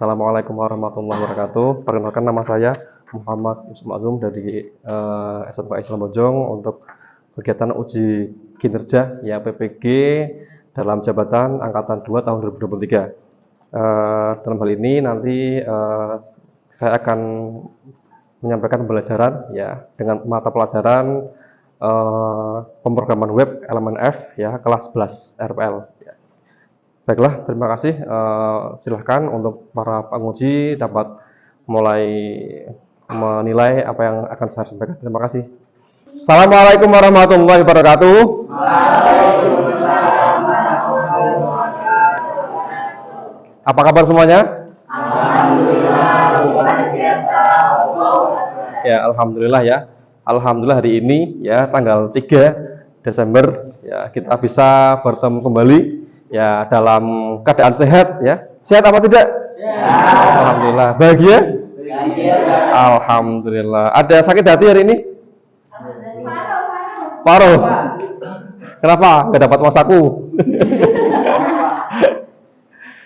Assalamualaikum warahmatullahi wabarakatuh. Perkenalkan, nama saya Muhammad Yusuf Ma'zum dari SMK Islam Bojong untuk kegiatan uji kinerja ya PPG dalam jabatan angkatan 2 tahun 2023. Dalam hal ini nanti saya akan menyampaikan pembelajaran ya dengan mata pelajaran pemrograman web elemen F ya kelas 11 RPL ya. Baiklah, terima kasih. Silahkan untuk para penguji dapat mulai menilai apa yang akan saya sampaikan. Terima kasih. Assalamualaikum warahmatullahi wabarakatuh. Waalaikumsalam warahmatullahi wabarakatuh. Apa kabar semuanya? Alhamdulillah, luar biasa. Ya, alhamdulillah ya. Alhamdulillah hari ini ya tanggal 3 Desember ya kita bisa bertemu kembali ya dalam keadaan sehat ya. Sehat apa tidak? Ya. Alhamdulillah. Bahagia? Bahagia. Alhamdulillah. Ada sakit hati hari ini? Paruh. Kenapa? Nggak dapat masaku.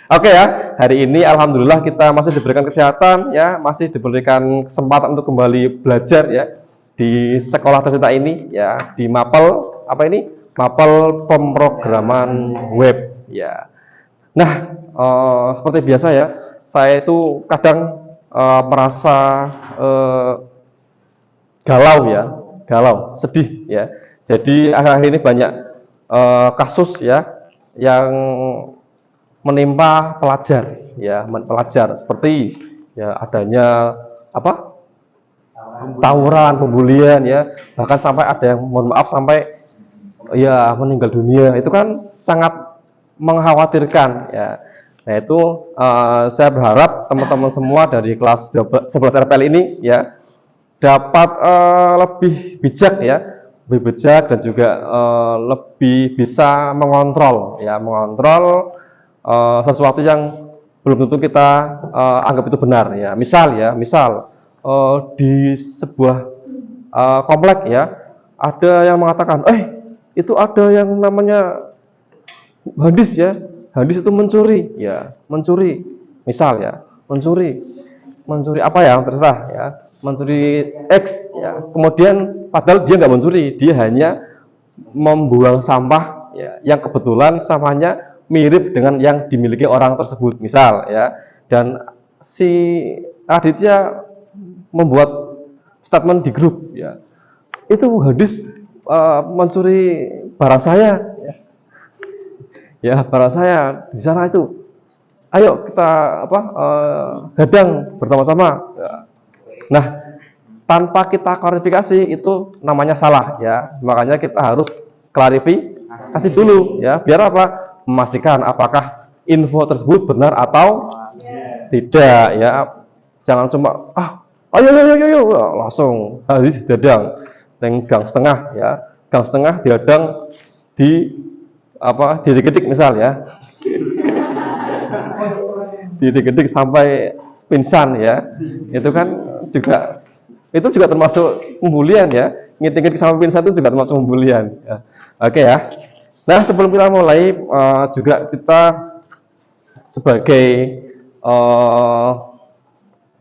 Oke ya, hari ini alhamdulillah kita masih diberikan kesehatan ya, masih diberikan kesempatan untuk kembali belajar ya di sekolah tercinta ini ya, di Mapel apa ini? Mapel pemrograman web ya. Nah, seperti biasa ya, saya itu kadang merasa galau, sedih ya. Jadi akhir-akhir ini banyak kasus ya yang menimpa pelajar seperti ya adanya apa? Tawuran, pembulian ya, bahkan sampai ada yang mohon maaf sampai ya meninggal dunia. Itu kan sangat mengkhawatirkan ya. Nah itu saya berharap teman-teman semua dari kelas 11 RPL ini ya dapat lebih bijak ya, lebih bijak dan juga lebih bisa mengontrol sesuatu yang belum tentu kita anggap itu benar ya. Misal di sebuah komplek ya ada yang mengatakan, itu ada yang namanya hadis ya, hadis itu mencuri ya, misal ya, mencuri apa ya, terserah ya, mencuri X ya, kemudian padahal dia nggak mencuri, dia hanya membuang sampah ya, yang kebetulan sampahnya mirip dengan yang dimiliki orang tersebut misal ya, dan si Aditya membuat statement di grup ya, itu hadis mencuri barang saya ya, barang saya di sana itu, ayo kita hadang bersama-sama ya. Nah, tanpa kita klarifikasi itu namanya salah ya, makanya kita harus klarifikasi dulu ya, biar apa? Memastikan apakah info tersebut benar atau tidak ya. Jangan cuma ayo langsung hadis dihadang gang setengah ya, gang setengah dihadang didik-didik misal ya, didik-didik sampai pingsan ya, itu kan juga termasuk pembulian ya, ngiting-ngiting sampai pingsan itu juga termasuk pembulian ya. Oke ya. Nah, sebelum kita mulai juga kita sebagai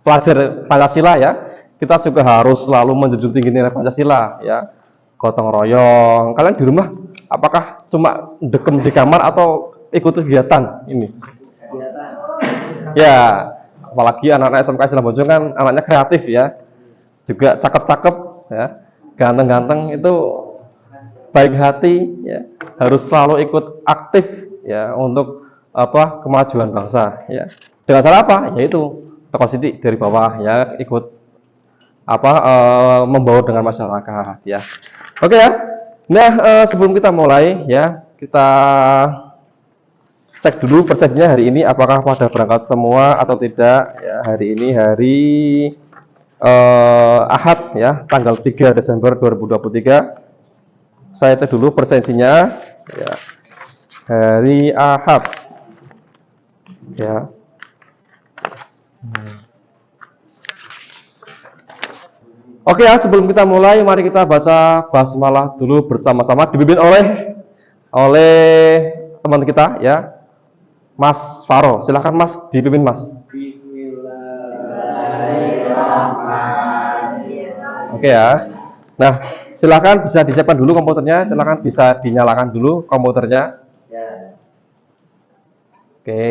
pelajar Pancasila ya, kita juga harus selalu menjunjung tinggi nilai Pancasila ya, gotong royong. Kalian di rumah apakah cuma dekem di kamar atau ikut kegiatan ini? Ya, apalagi anak-anak SMK Islam Bojong kan anaknya kreatif ya, juga cakep-cakep ya, ganteng-ganteng, itu baik hati ya, harus selalu ikut aktif ya untuk kemajuan bangsa ya. Dengan cara apa? Yaitu tokoh sidik dari bawah ya, ikut membaur dengan masyarakat ya. Oke ya. Nah, sebelum kita mulai ya, kita cek dulu persisnya hari ini apakah pada berangkat semua atau tidak ya. Hari ini hari Ahad ya, tanggal 3 Desember 2023. Saya cek dulu presensinya ya. Hari Ahad ya. Oke ya, sebelum kita mulai mari kita baca basmalah dulu bersama-sama, dipimpin oleh teman kita ya, Mas Faro. Silakan Mas, dipimpin Mas. Oke ya. Nah, silakan bisa disiapkan dulu komputernya, silakan bisa dinyalakan dulu komputernya. Ya. Oke.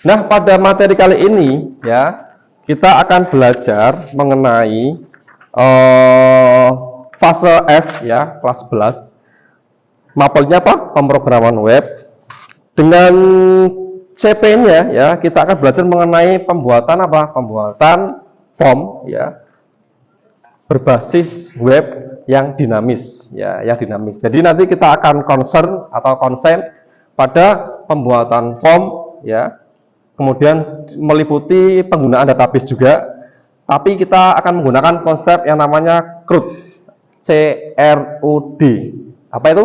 Nah, pada materi kali ini ya, kita akan belajar mengenai fase F ya, kelas 11. Mapelnya apa? Pemrograman web. Dengan CP-nya ya, kita akan belajar mengenai pembuatan apa? Pembuatan form ya, berbasis web yang dinamis ya, yang dinamis. Jadi nanti kita akan concern atau konsen pada pembuatan form ya, kemudian meliputi penggunaan database juga, tapi kita akan menggunakan konsep yang namanya CRUD. CRUD. Apa itu?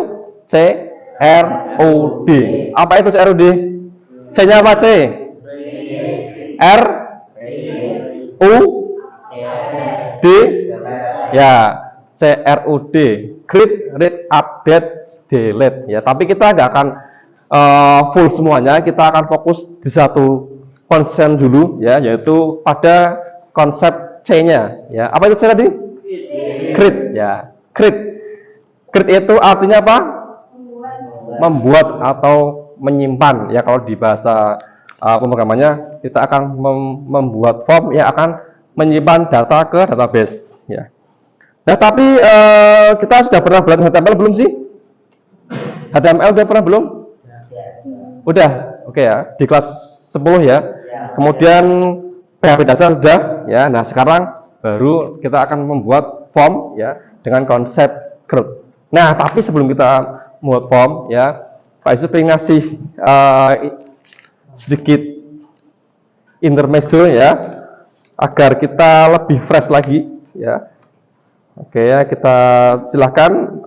CRUD. Apa itu CRUD? C-nya apa? C? R U D ya, CRUD, create, read, update, delete ya. Tapi kita nggak akan full semuanya, kita akan fokus di satu konsep dulu ya, yaitu pada konsep C-nya ya. Apa itu C tadi? Create ya. Create. Create itu artinya apa? Membuat atau menyimpan ya. Kalau di bahasa pemrogramannya, kita akan membuat form yang akan menyimpan data ke database ya. Nah, tapi kita sudah pernah belajar HTML belum sih? HTML udah pernah belum? Udah, oke ya. Di kelas 10 ya. Kemudian PHP dasar sudah ya. Nah, sekarang baru kita akan membuat form ya dengan konsep CRUD. Nah, tapi sebelum kita membuat form ya, Pak Yusuf ingin ngasih sedikit intermezzo ya, agar kita lebih fresh lagi ya. Oke ya, kita silahkan.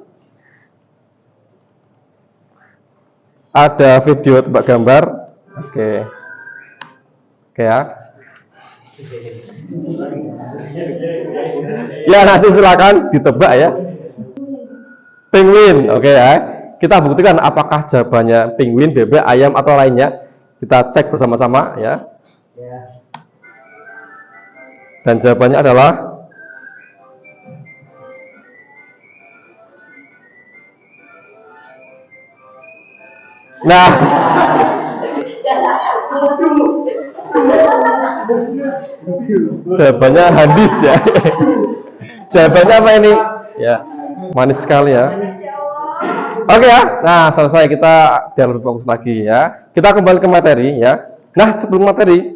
Ada video tebak gambar. Oke. Oke ya. Ya, nanti silakan ditebak ya. Penguin. Oke ya. Kita buktikan apakah jawabannya penguin, bebek, ayam atau lainnya. Kita cek bersama-sama ya. Dan jawabannya adalah nah. Jawabannya hadis ya. Jawabannya apa ini? Ya, manis sekali ya. Oke ya. Nah, selesai, kita biar lebih fokus lagi ya. Kita kembali ke materi ya. Nah, sebelum materi,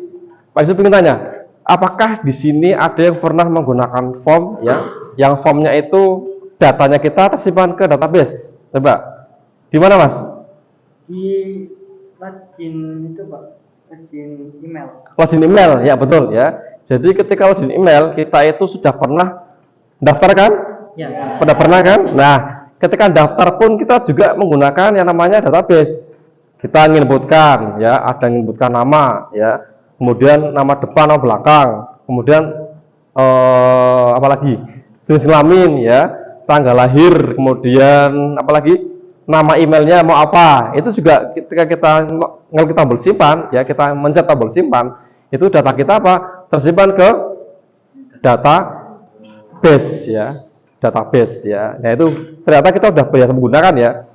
Pak Yusuf ingin tanya, apakah di sini ada yang pernah menggunakan form ya, yang formnya itu datanya kita tersimpan ke database? Coba. Di mana, Mas? Di login itu Pak, login email. Login email, ya betul ya. Jadi ketika login email, kita itu sudah pernah daftar kan? Ya. Pada pernah kan? Nah, ketika daftar pun kita juga menggunakan yang namanya database. Kita menyebutkan ya, ada yang menyebutkan nama ya, kemudian nama depan atau belakang, kemudian apalagi jenis kelamin ya, tanggal lahir, kemudian apalagi nama emailnya mau apa. Itu juga ketika kita tombol simpan ya, kita mencet tombol simpan, itu data kita apa? Tersimpan ke database ya, database ya. Nah, itu ternyata kita udah biasa menggunakan ya.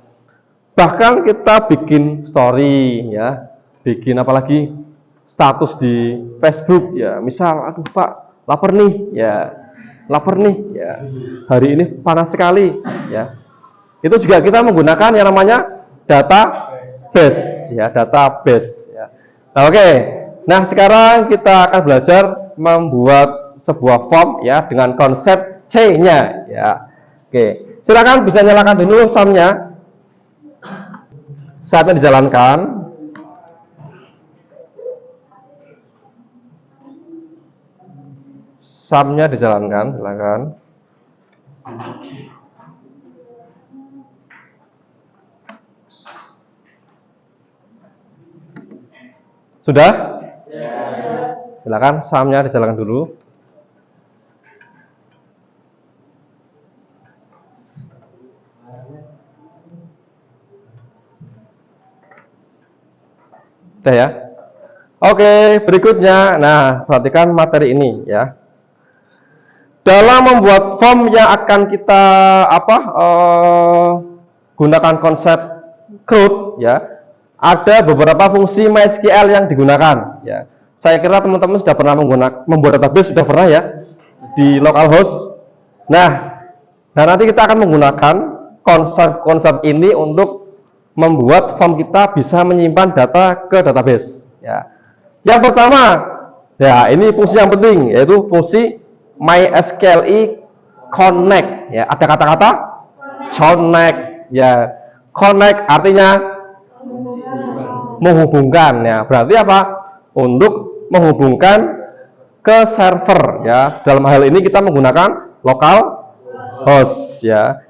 Bahkan kita bikin story ya, bikin apalagi status di Facebook ya. Misal, aduh Pak, lapar nih ya, lapar nih ya. Hari ini panas sekali ya. Itu juga kita menggunakan yang namanya database ya, database ya. Nah, oke. Nah, sekarang kita akan belajar membuat sebuah form ya dengan konsep C-nya ya. Oke. Silakan bisa nyalakan dulu sound-nya. Saatnya dijalankan. Sound-nya dijalankan, silakan. Sudah? Silakan sound-nya dijalankan dulu. Udah ya? Oke, berikutnya. Nah, perhatikan materi ini ya. Dalam membuat form yang akan kita gunakan konsep CRUD ya, ada beberapa fungsi MySQL yang digunakan ya. Saya kira teman-teman sudah pernah membuat database, sudah pernah ya di localhost. Nah, nanti kita akan menggunakan konsep ini untuk membuat form kita bisa menyimpan data ke database ya. Yang pertama, ya ini fungsi yang penting, yaitu fungsi MySQLi connect ya. Ada kata-kata connect ya. Connect artinya menghubungkan ya. Berarti apa? Untuk menghubungkan ke server ya. Dalam hal ini kita menggunakan local host ya.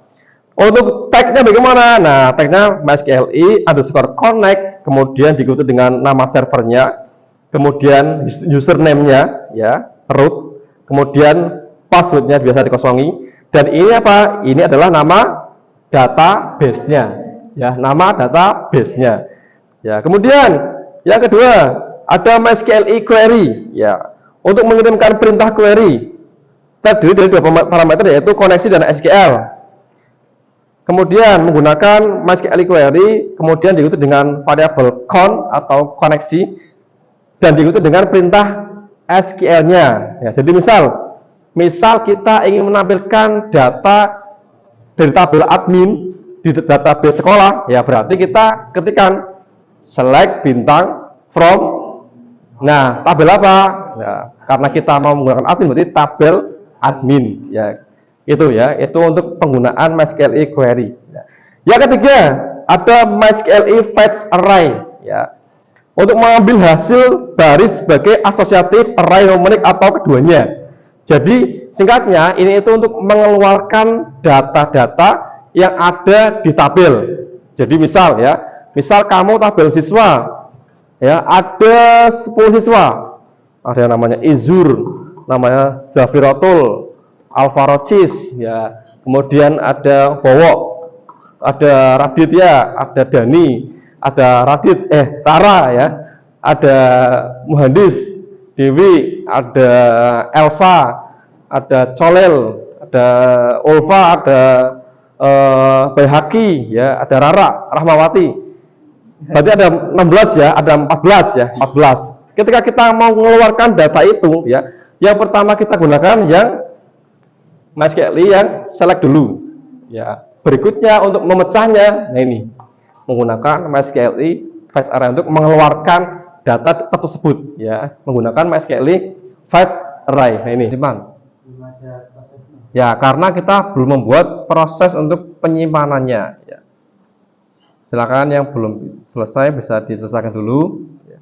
Untuk tagnya bagaimana? Nah, tagnya MySQLi underscore connect, kemudian diikuti dengan nama servernya, kemudian username-nya ya, root, kemudian passwordnya biasa dikosongi, dan ini apa? Ini adalah nama database-nya ya, nama database-nya ya. Kemudian yang kedua ada MySQLi query ya, untuk mengirimkan perintah query terdiri dari dua parameter, yaitu koneksi dan SQL. Kemudian menggunakan MySQLi query, kemudian diikuti dengan variabel con atau koneksi, dan diikuti dengan perintah SQL-nya. Ya, jadi misal kita ingin menampilkan data dari tabel admin di database sekolah, ya berarti kita ketikkan select bintang from. Nah, tabel apa? Ya, karena kita mau menggunakan admin, berarti tabel admin. Ya, itu ya, itu untuk penggunaan MySQLi query. Ya. Yang ketiga ada MySQLi fetch array. Ya, untuk mengambil hasil baris sebagai asosiatif array numerik atau keduanya. Jadi singkatnya ini itu untuk mengeluarkan data-data yang ada di tabel. Jadi misal kamu tabel siswa ya, ada 10 siswa, ada yang namanya Izur, namanya Zafiratul, Alvarocis ya, kemudian ada Bowo, ada Raditya, ada Dani, ada Tara ya, ada Muhandis, Dewi, ada Elsa, ada Colel, ada Ulfa, ada Bayhaki ya, ada Rara, Rahmawati. Berarti ada 16 ya, ada 14 ya, 14. Ketika kita mau mengeluarkan data itu ya, yang pertama kita gunakan yang MySQLi yang select dulu ya. Berikutnya untuk memecahnya, nah ini menggunakan MySQLi fetch array untuk mengeluarkan data tersebut ya, menggunakan MySQLi fetch array. Nah ini simpan ya, karena kita belum membuat proses untuk penyimpanannya ya. Silakan yang belum selesai bisa diselesaikan dulu ya.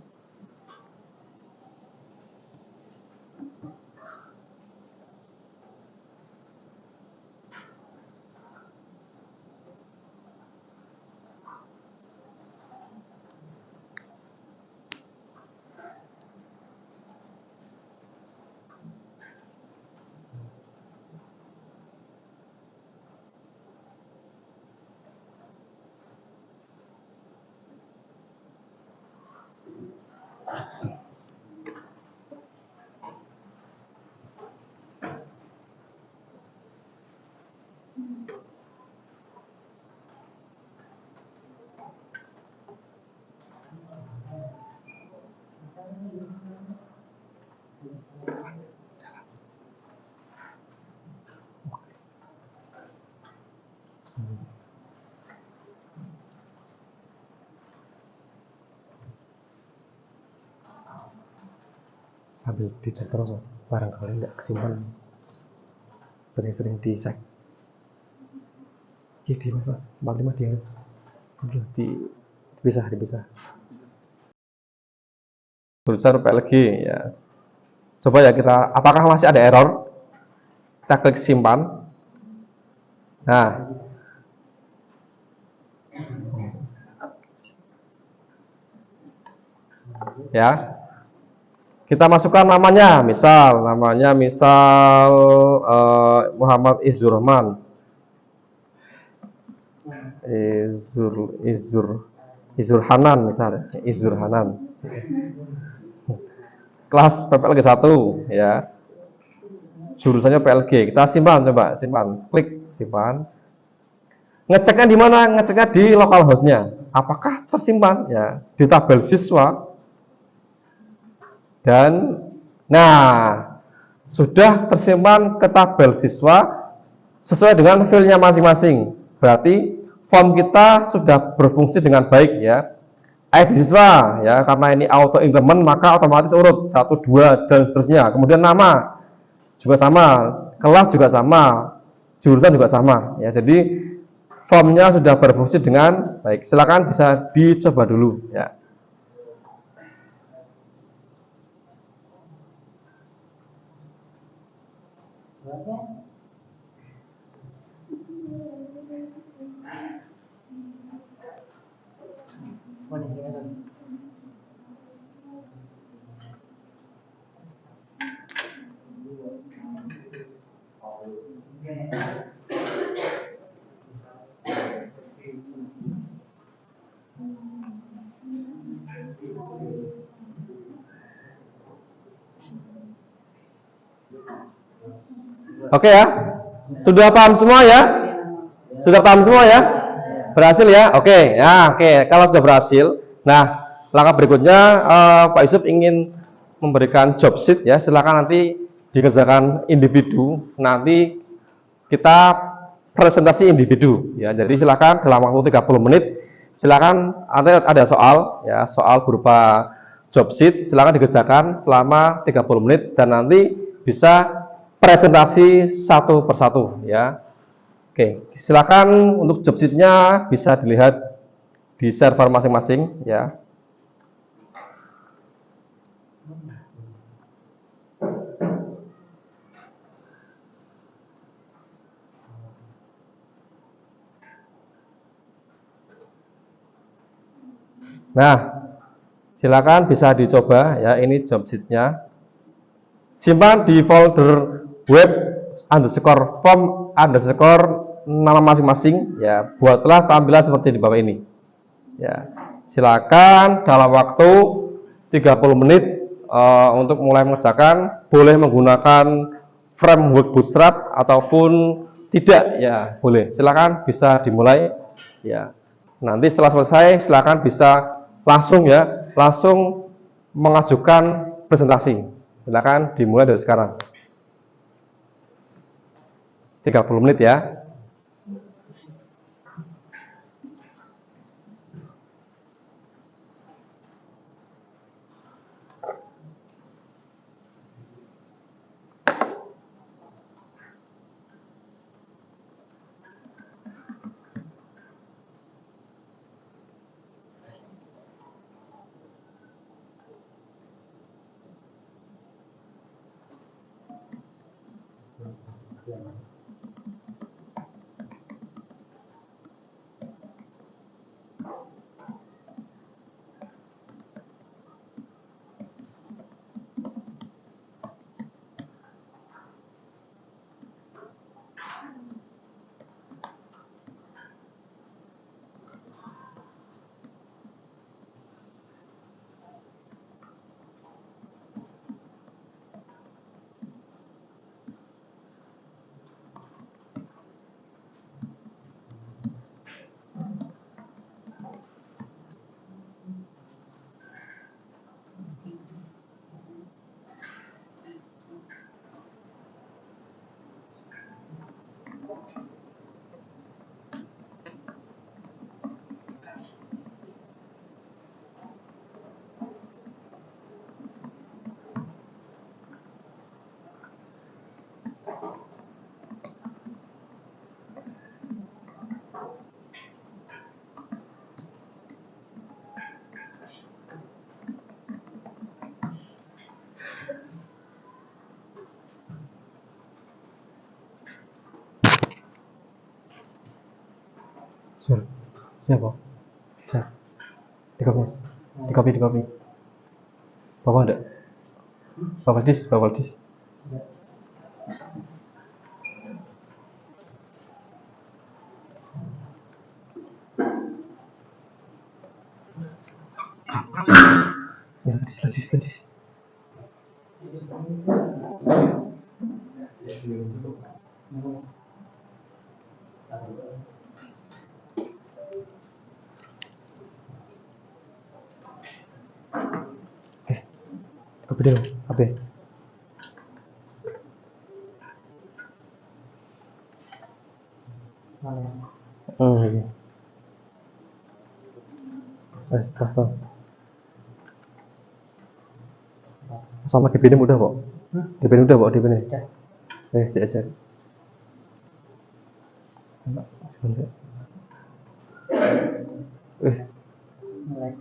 Sambil dicek terus, barangkali nggak kesimpan, sering-sering dicek. Ya di mana? 45 dia udah dipisah. Berusaha lagi ya. Coba ya kita, apakah masih ada error? Kita klik simpan. Nah, ya. Kita masukkan namanya, misal Muhammad Izurrahman. Izur Hanan misalnya, Izur Hanan. kelas PPLG 1 ya. Jurusannya PLG. Kita simpan, coba simpan. Klik simpan. Ngeceknya di mana? Ngeceknya di localhost-nya. Apakah tersimpan ya di tabel siswa? Dan nah, sudah tersimpan ke tabel siswa sesuai dengan file-nya masing-masing. Berarti form kita sudah berfungsi dengan baik ya. ID siswa ya, karena ini auto increment maka otomatis urut 1 2 dan seterusnya. Kemudian nama juga sama, kelas juga sama, jurusan juga sama ya. Jadi formnya sudah berfungsi dengan baik. Silakan bisa dicoba dulu ya. Oke ya. Sudah paham semua ya? Sudah paham semua ya? Berhasil ya? Oke. Ya, oke. Kalau sudah berhasil, nah, langkah berikutnya Pak Yusuf ingin memberikan job sheet ya. Silakan nanti dikerjakan individu. Nanti kita presentasi individu ya. Jadi silakan dalam waktu 30 menit silakan ada soal ya, soal berupa job sheet silakan dikerjakan selama 30 menit dan nanti bisa presentasi satu persatu ya. Oke, silakan untuk job sheet-nya bisa dilihat di server masing-masing ya. Nah, silakan bisa dicoba ya, ini job sheet-nya. Simpan di folder web underscore form underscore nama masing-masing ya. Buatlah tampilan seperti di bawah ini ya. Silakan dalam waktu 30 menit untuk mulai mengerjakan. Boleh menggunakan framework Bootstrap ataupun tidak ya, boleh. Silakan bisa dimulai ya. Nanti setelah selesai silakan bisa langsung ya, langsung mengajukan presentasi. Silakan dimulai dari sekarang. 30 menit ya. Sur, siapa? Siap. Di copy, Mas. Di copy, di copy. Bapak ada? Bapak dis, Bapak dis. Ya, dis, dis, dis. Apa deh? Apa? Mana? Iya. Pas tau. Sama DP ini udah kok. DP ini udah kok DP ini. Udah. Cek. Enak, sebentar. Mulai.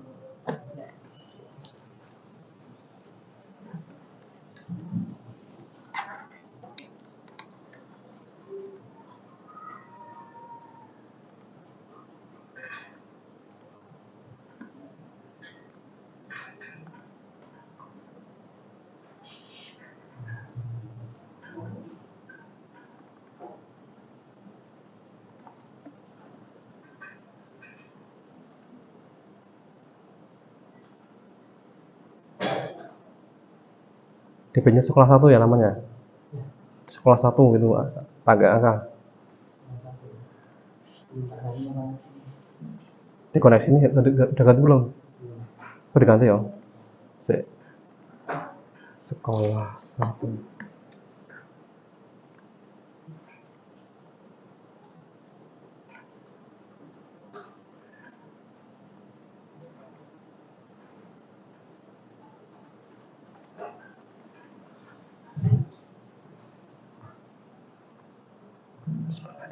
DP-nya sekolah 1 ya namanya. Sekolah 1 gitu, agak angka. Ini koneksi ini udah ganti belum? Udah ganti ya? Sekolah 1.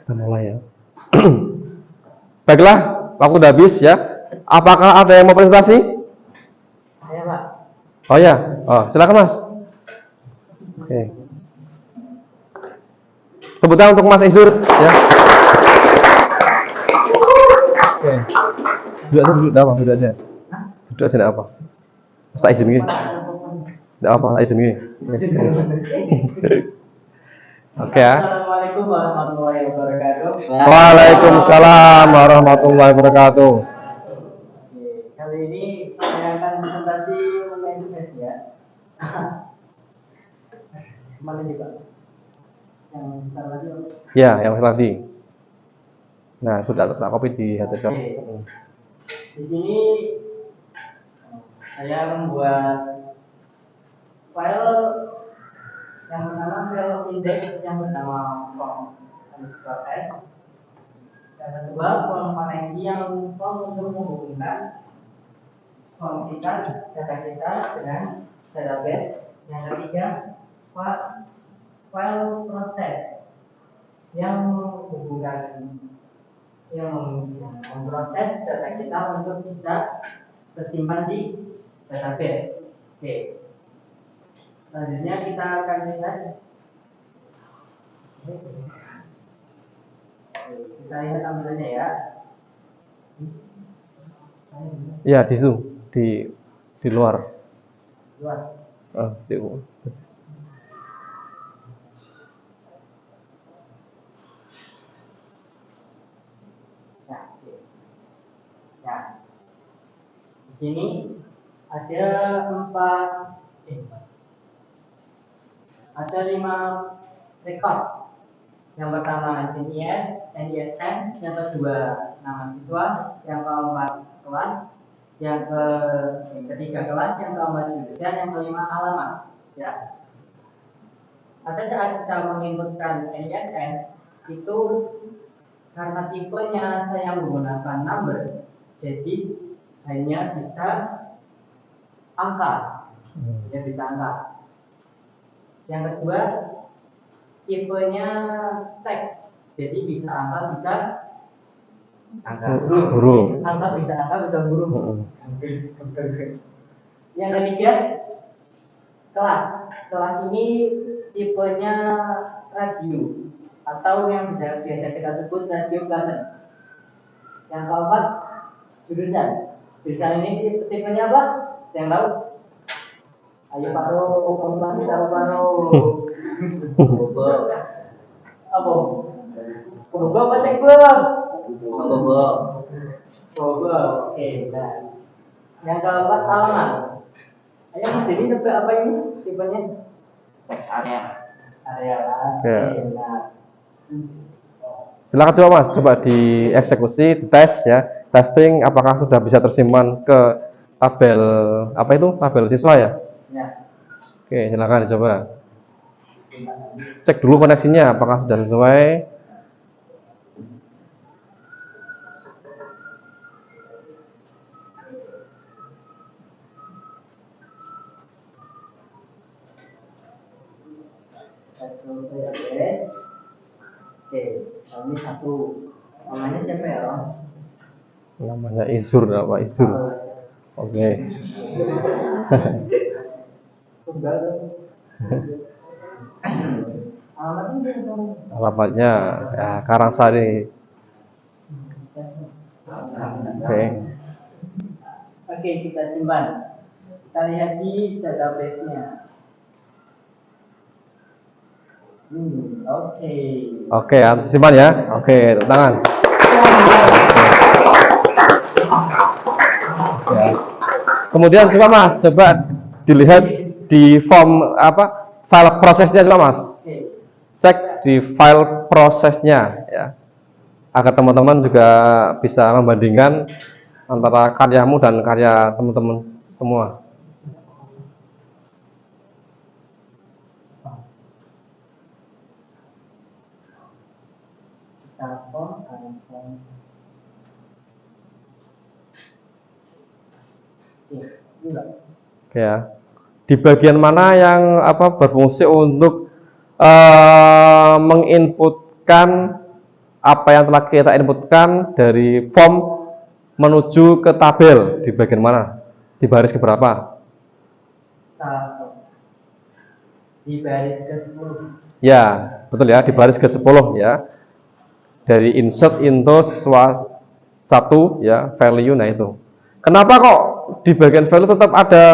Kita mulai ya. Baiklah, waktu udah habis ya. Apakah ada yang mau presentasi? Saya Pak. Oh ya, silakan Mas. Oke. Tepuk tangan untuk Mas Izur ya. Oke. Duduk aja. Duduk aja enggak apa. Mas tak izin gini. Enggak apa, tak izin gini. Yes. Oke ya. Assalamualaikum warahmatullahi wabarakatuh. Waalaikumsalam warahmatullahi wabarakatuh. Kali ini saya akan presentasi mengenai tugas ya. Mana nih Pak? Yang sebentar lagi Pak. Ya, yang tadi. Nah, itu tak copy di harddisk. Oke. Di sini saya membuat file yang pertama file index yang bernama form_s. Yang kedua form koneksi yang form untuk menghubungkan form kita, data kita dengan database. Yang ketiga file proses yang menghubungkan yang memproses data kita untuk bisa tersimpan di database. Oke. Selanjutnya kita akan lihat. Kita lihat tampilannya ya. Ya, di situ, di luar. Luar. Di Nah, oke. Nah, di sini ada 5 record. Yang pertama NIS, NISN, yang kedua nama siswa, yang keempat kelas, yang ketiga kelas, yang keempat jurusan, yang kelima alamat. Ya. Pada saat kita menginputkan NISN itu karena tipenya saya menggunakan number, jadi hanya bisa angka. Ya bisa angka. Yang kedua, tipenya teks, jadi bisa angka, bisa huruf. Angka bisa angka, bisa huruf. Yang ketiga, kelas. Kelas ini tipenya radio atau yang biasa kita sebut radio button. Yang keempat, jurusan. Jurusan ini tipenya apa? Yang tahu? Ayo Pak Ro, kamu tahu Pak Ro? Apa? Bobo apa cek belum? Bobo. Oke, nah. Yang keempat alamat. Ayo Mas Dedi tebak apa ini tipenya? Teks area. area. Ya. Oke, nah. Silakan coba Mas, coba dieksekusi, dites ya, testing apakah sudah bisa tersimpan ke tabel apa itu? Tabel siswa ya? Ya. Oke, silakan dicoba. Cek dulu koneksinya apakah sudah sesuai. Satu beres. Oke, ini satu. Namanya siapa ya, Om? Namanya Izur apa? Izur. Oke. Tunggal dong. Alamatnya dia dong. Alamatnya ya, Karangsari. Oke. Oke, kita simpan. Kita lihat di database-nya. Oke. Oke, ya, simpan ya. Oke, tepuk tangan. Ya. Kemudian coba Mas, coba dilihat di form apa file prosesnya coba Mas. Oke. Cek di file prosesnya ya. Agar teman-teman juga bisa membandingkan antara karyamu dan karya teman-teman semua. Telepon. Oke ya. Di bagian mana yang apa berfungsi untuk menginputkan apa yang telah kita inputkan dari form menuju ke tabel di bagian mana? Di baris keberapa? Di baris ke-10. Ya, betul ya, di baris ke-10 ya. Dari insert into satu ya, value nah itu. Kenapa kok di bagian value tetap ada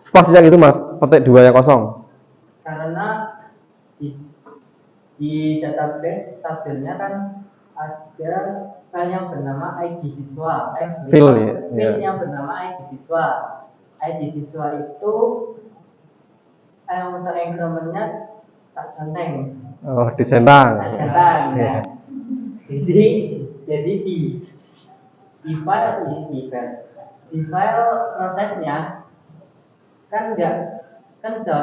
spasinya gitu Mas? Petik 2 yang kosong. Karena di database tabelnya kan ada file yang bernama ID siswa, File ya. yang bernama ID siswa. ID siswa itu untuk increment-nya tak centeng. Oh, disentang. Tak centang. Ya. Jadi di file prosesnya kan udah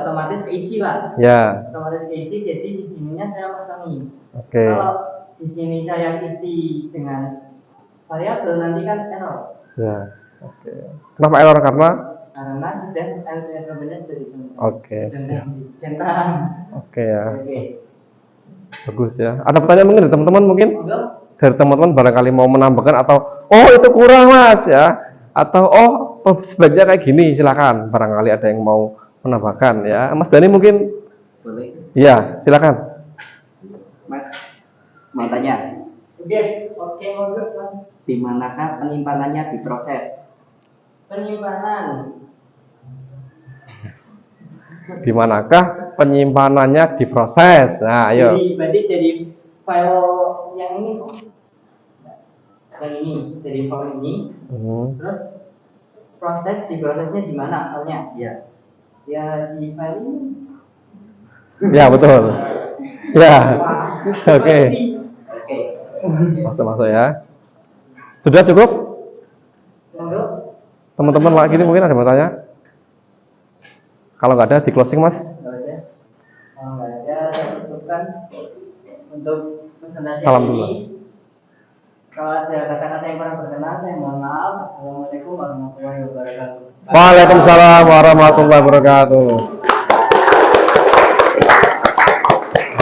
otomatis keisi Pak. Ya. Otomatis keisi, jadi di sininya saya kosongi. Oke. Kalau di sini saya isi dengan variabel nanti kan error. Ya. Oke. Kenapa error? Karena Sudah elemennya sudah ditentukan. oke. Siap. Centang. Oke ya. Oke. Bagus ya. Ada pertanyaan mungkin dari teman-teman mungkin? Monggo. Dari teman-teman barangkali mau menambahkan atau oh itu kurang Mas ya. Atau oh sebaiknya kayak gini, silakan. Barangkali ada yang mau menambahkan ya. Mas Dani mungkin? Boleh. Iya, silakan. Mas, mau tanya. Oke, monggo Mas. Di manakah penyimpanannya diproses? Penyimpanan. Di manakah penyimpanannya diproses? Nah, ayo. Berarti dari file yang ini, dari file ini, terus diprosesnya di mana filenya? Iya. Ya di file ini. Ya, betul. Ya. Oke. Oke. Masuk-masuk ya. Sudah cukup? Monggo. Teman-teman lagi ini mungkin ada yang mau tanya? Kalau nggak ada, di closing Mas. Nggak ada. Kalau nggak ada, saya cukupkan untuk presentasi Salam ini. dulu. Kalau ada kata-kata yang kurang berkenan, saya mohon maaf. Assalamualaikum warahmatullahi wabarakatuh. Waalaikumsalam warahmatullahi wabarakatuh.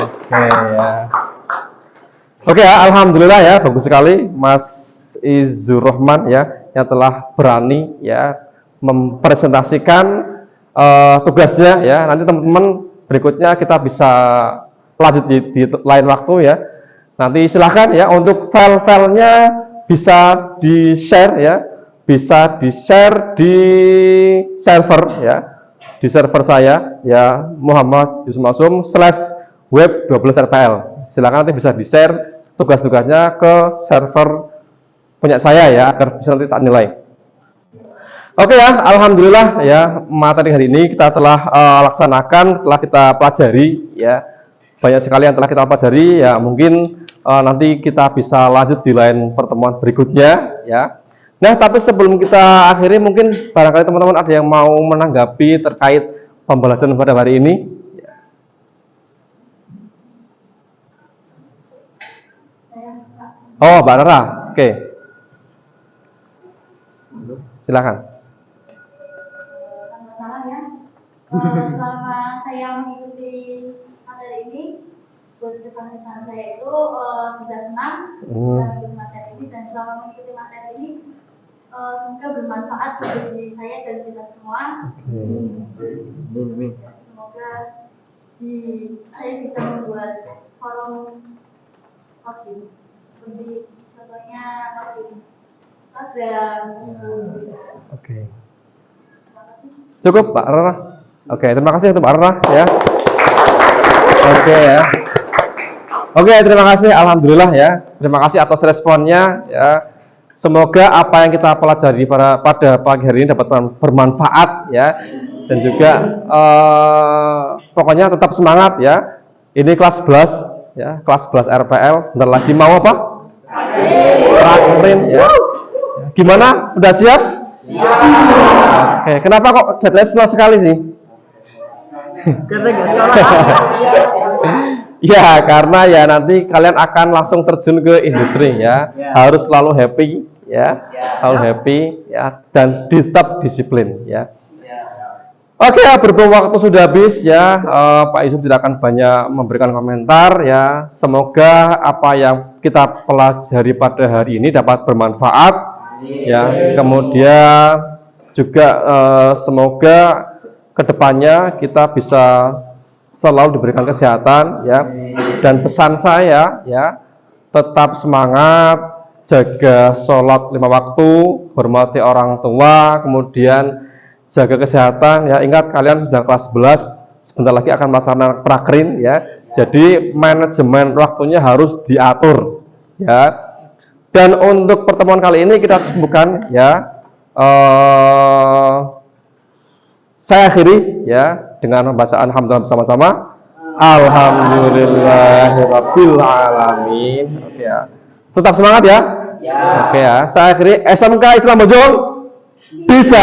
Oke ya. Oke ya, alhamdulillah ya, bagus sekali Mas Izur Rahman ya yang telah berani ya mempresentasikan tugasnya ya. Nanti teman-teman berikutnya kita bisa lanjut di lain waktu ya. Nanti silahkan ya untuk file-filenya bisa di-share ya, bisa di-share di server ya, di server saya ya Muhammad_web12rpl. Silakan nanti bisa di-share tugas-tugasnya ke server punya saya ya agar bisa nanti tak nilai. Oke ya, alhamdulillah ya materi hari ini kita telah laksanakan, telah kita pelajari ya. Banyak sekali yang telah kita pelajari ya, mungkin nanti kita bisa lanjut di lain pertemuan berikutnya ya. Nah, tapi sebelum kita akhiri mungkin barangkali teman-teman ada yang mau menanggapi terkait pembelajaran pada hari ini. Oh, Mbak Rara. Oke. Silakan. Salam ya. Selama saya mengikuti materi ini, buat kesan-kesan saya itu bisa senang bisa mengikuti materi ini, dan selama mengikuti materi ini semoga bermanfaat bagi diri saya dan kita semua. Semoga saya bisa membuat forum coding seperti contohnya coding Instagram. Oke. Cukup Pak Rara. Oke, terima kasih untuk Pak Rara ya. Oke ya. Oke, terima kasih. Alhamdulillah ya. Terima kasih atas responnya ya. Semoga apa yang kita pelajari pada pagi hari ini dapat bermanfaat ya. Dan juga pokoknya tetap semangat ya. Ini kelas 11 ya, kelas 11 RPL. Sebentar lagi mau apa? Prakrin ya. Gimana? Udah siap? Oke, kenapa kok deadline senang sekali sih? Karena nggak sekolah. Ya, karena ya nanti kalian akan langsung terjun ke industri ya. Harus selalu happy ya. Selalu happy ya, dan tetap disiplin ya. Oke, berhubung waktu sudah habis ya, Pak Yusuf tidak akan banyak memberikan komentar ya. Semoga apa yang kita pelajari pada hari ini dapat bermanfaat ya. Kemudian juga semoga kedepannya kita bisa selalu diberikan kesehatan ya. Dan pesan saya ya, tetap semangat, jaga sholat 5 waktu, hormati orang tua, kemudian jaga kesehatan ya. Ingat kalian sudah kelas 11, sebentar lagi akan melaksanakan prakrin ya. Jadi manajemen waktunya harus diatur ya. Dan untuk pertemuan kali ini kita cukupkan ya. Saya akhiri ya dengan membacaan hamdalah bersama-sama. Alhamdulillahirabbil alamin. Oke ya. Tetap semangat ya. Oke ya. Saya akhiri. SMK Islam Bojong bisa.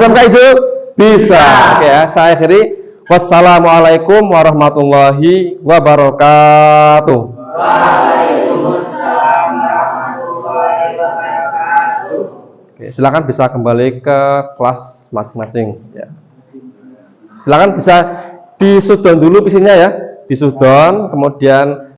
SMK Ijo bisa. Oke ya. Saya akhiri. Wassalamualaikum warahmatullahi wabarakatuh. Waalaikumsalam warahmatullahi wabarakatuh. Oke, silakan bisa kembali ke kelas masing-masing ya. Silakan bisa disudon dulu isinya ya. Disudon, kemudian